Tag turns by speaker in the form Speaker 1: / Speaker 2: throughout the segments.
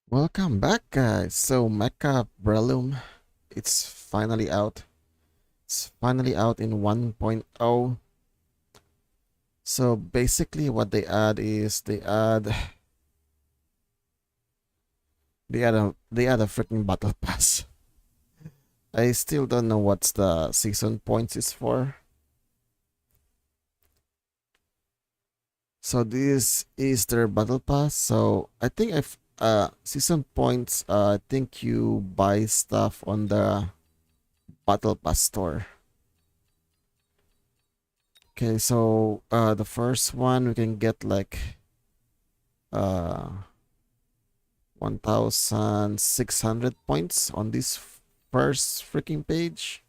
Speaker 1: Welcome back, guys. So, Mechabellum, it's finally out. It's finally out in 1.0. So, basically, what they add is they add a freaking battle pass. I still don't know what's the season points is for. So this is their battle pass. So I think if season points, I think you buy stuff on the battle pass store. Okay, so the first one we can get like uh 1,600 points on this first freaking page.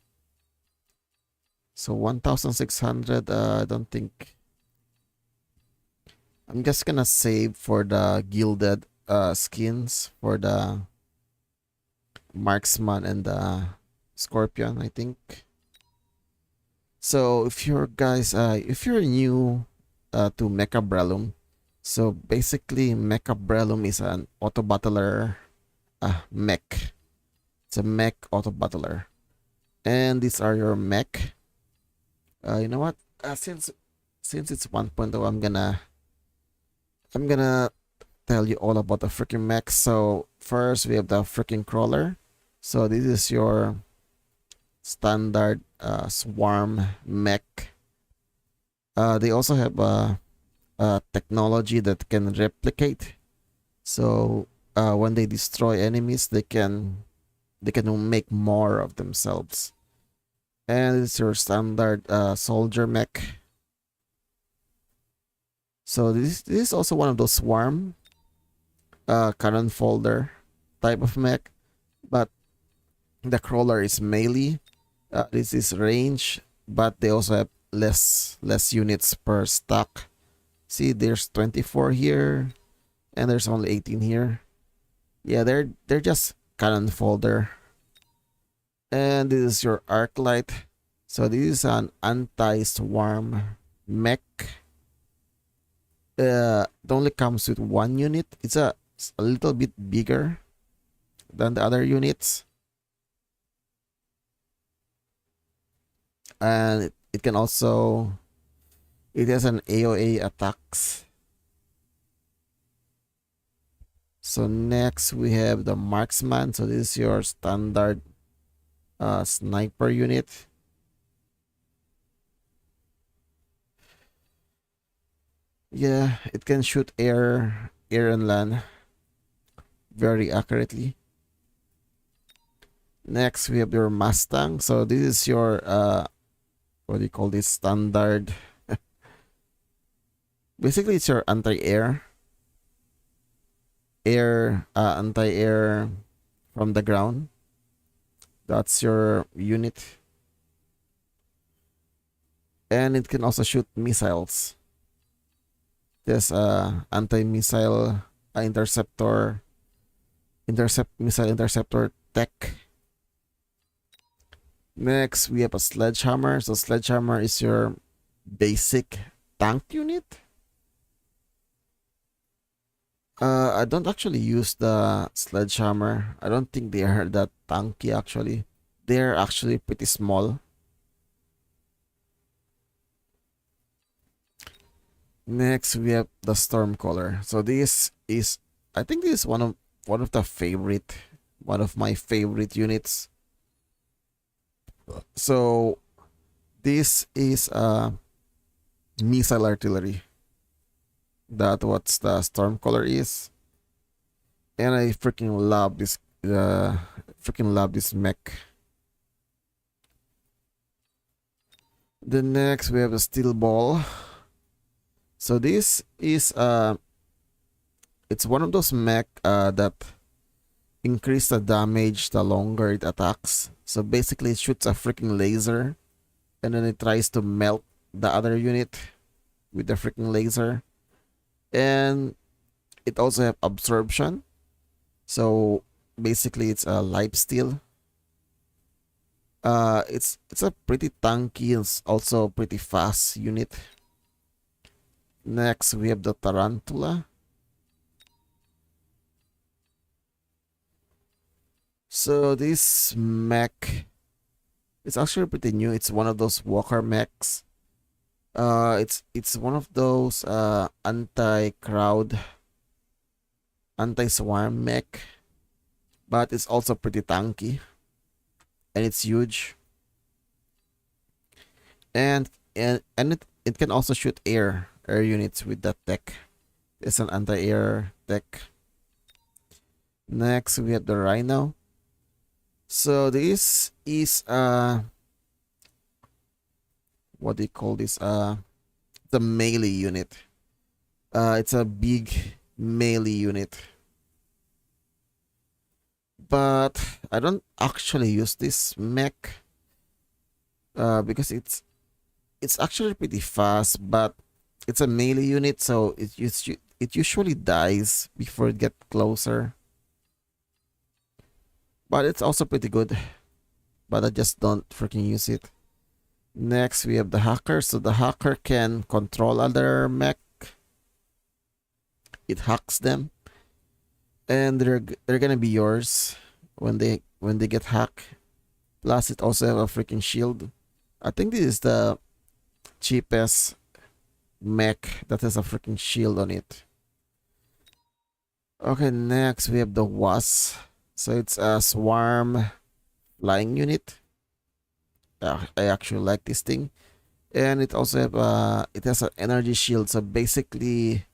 Speaker 1: So 1,600, I don't think. I'm just gonna save for the gilded skins for the marksman and the scorpion, I think. So if you're new to Mechabellum, so basically Mechabellum is an auto battler mech. It's a mech auto battler. And these are your mech. You know what? Since it's 1.0, I'm gonna tell you all about the freaking mech. So first we have the freaking crawler. So this is your standard swarm mech. They also have a technology that can replicate. So when they destroy enemies, they can make more of themselves. And it's your standard soldier mech. So this is also one of those swarm cannon folder type of mech, but the crawler is melee. This is range, but they also have less units per stack. See, there's 24 here, and there's only 18 here. Yeah, they're just cannon folder. And this is your arc light. So this is an anti-swarm mech. It only comes with one unit. It's a little bit bigger than the other units. And it can also, it has an AOA attacks. So next we have the marksman. So this is your standard sniper unit. Yeah, it can shoot air and land very accurately. Next we have your Mustang. So this is your what do you call this, standard basically it's your anti-air anti-air from the ground. That's your unit. And it can also shoot missiles. There's anti-missile missile interceptor tech. Next we have a sledgehammer. So sledgehammer is your basic tank unit. I don't actually use the sledgehammer. I don't think they are that tanky actually. They're actually pretty small. Next we have the Stormcaller. So this is, I think this is one of my favorite units. So this is missile artillery. That's what the Stormcaller is. And I freaking love this mech. The next we have a steel ball. So this is it's one of those mech that increase the damage the longer it attacks. So basically it shoots a freaking laser and then it tries to melt the other unit with the freaking laser. And it also have absorption. So basically it's a life steal. It's a pretty tanky and also pretty fast unit. Next we have the Tarantula. So this mech, it's actually pretty new. It's one of those walker mechs. It's one of those anti-crowd, anti-swarm mech, but it's also pretty tanky and it's huge. And it can also shoot air units with that tech. It's an anti-air tech. Next we have the Rhino. So this is what do you call this? The melee unit. It's a big melee unit. But I don't actually use this mech because it's actually pretty fast, but it's a melee unit, so it usually dies before it gets closer. But it's also pretty good. But I just don't freaking use it. Next, we have the hacker. So the hacker can control other mech. It hacks them, and they're gonna be yours when they get hacked. Plus, it also have a freaking shield. I think this is the cheapest mech that has a freaking shield on it. Okay, next we have the wasp. So it's a swarm flying unit. I actually like this thing, and it also have it has an energy shield. So basically,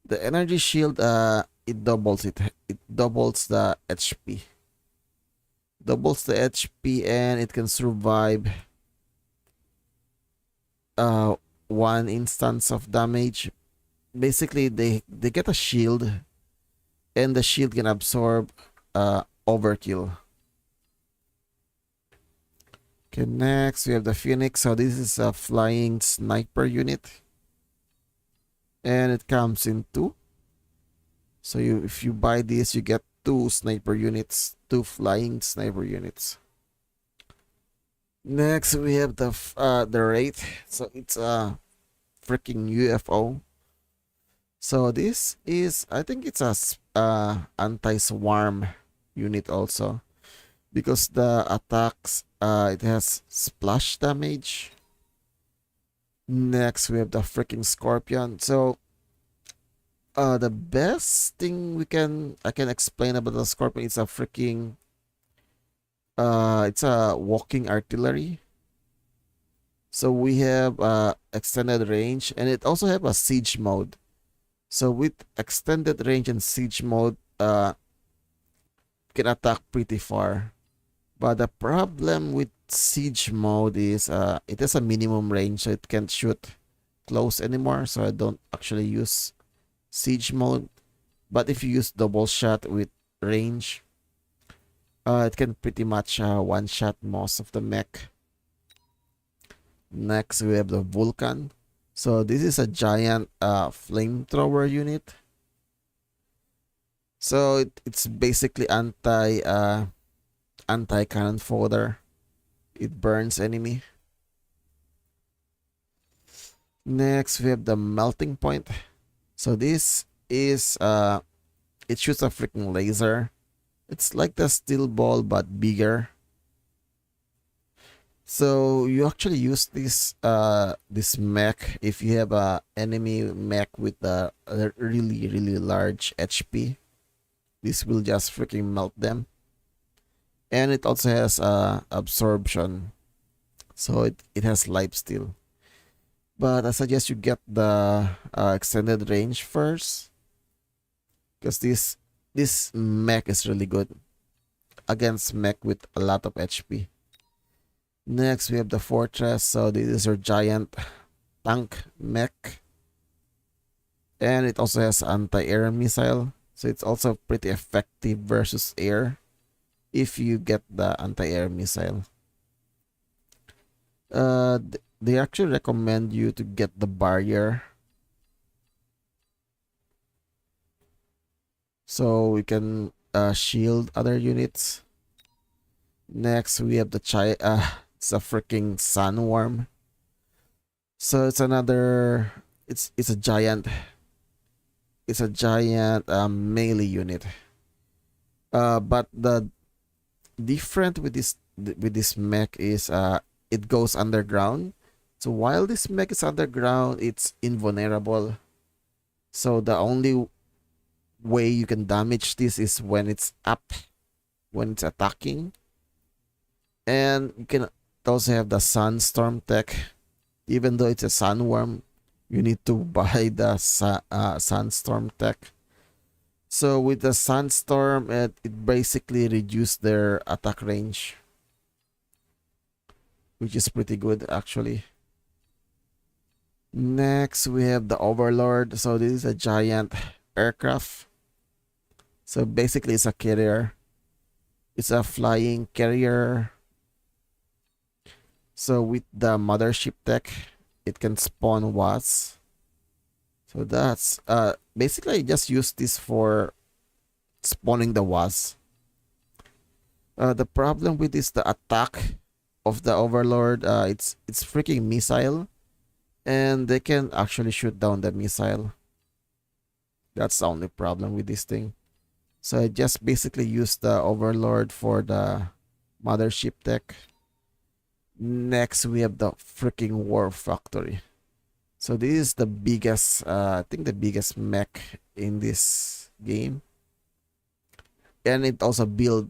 Speaker 1: the energy shield it doubles the HP, and it can survive one instance of damage. Basically, they get a shield, and the shield can absorb overkill. Okay, next we have the Phoenix. So this is a flying sniper unit, and it comes in two. So if you buy this, you get two sniper units, two flying sniper units. Next we have the Wraith. So it's a freaking UFO. So this is, I think it's a anti-swarm unit also, because the attacks it has splash damage. Next we have the freaking Scorpion. So the best thing I can explain about the Scorpion is a freaking it's a walking artillery. So we have extended range, and it also have a siege mode. So with extended range and siege mode, can attack pretty far. But the problem with siege mode is it has a minimum range, so it can't shoot close anymore. So I don't actually use siege mode. But if you use double shot with range, it can pretty much one shot most of the mech. Next we have the Vulcan. So this is a giant flamethrower unit. So it's basically anti cannon fodder. It burns enemy. Next we have the melting point. So this is it shoots a freaking laser. It's like the steel ball but bigger. So you actually use this mech if you have a enemy mech with a really large HP. This will just freaking melt them. And it also has absorption, so it has life steal. But I suggest you get the extended range first, because this mech is really good against mech with a lot of HP. Next we have the Fortress. So this is your giant tank mech, and it also has anti-air missile, so it's also pretty effective versus air if you get the anti-air missile. They actually recommend you to get the barrier, so we can shield other units. Next we have the it's a freaking sunworm. So it's another, it's a giant melee unit. But different with this mech is it goes underground. So while this mech is underground, it's invulnerable. So the only way you can damage this is when it's up, when it's attacking. And you can also have the Sunstorm tech. Even though it's a Sunworm, you need to buy the Sunstorm tech. So with the Sunstorm, it basically reduced their attack range, which is pretty good actually. Next, we have the Overlord. So this is a giant aircraft. So basically, it's a carrier. It's a flying carrier. So with the mothership tech, it can spawn wasps. So that's basically I just use this for spawning the wasps. The problem with this, the attack of the Overlord, it's freaking missile, and they can actually shoot down the missile. That's the only problem with this thing. So I just basically use the Overlord for the mothership tech. Next, we have the freaking War Factory. So this is the biggest, I think the biggest mech in this game. And it also builds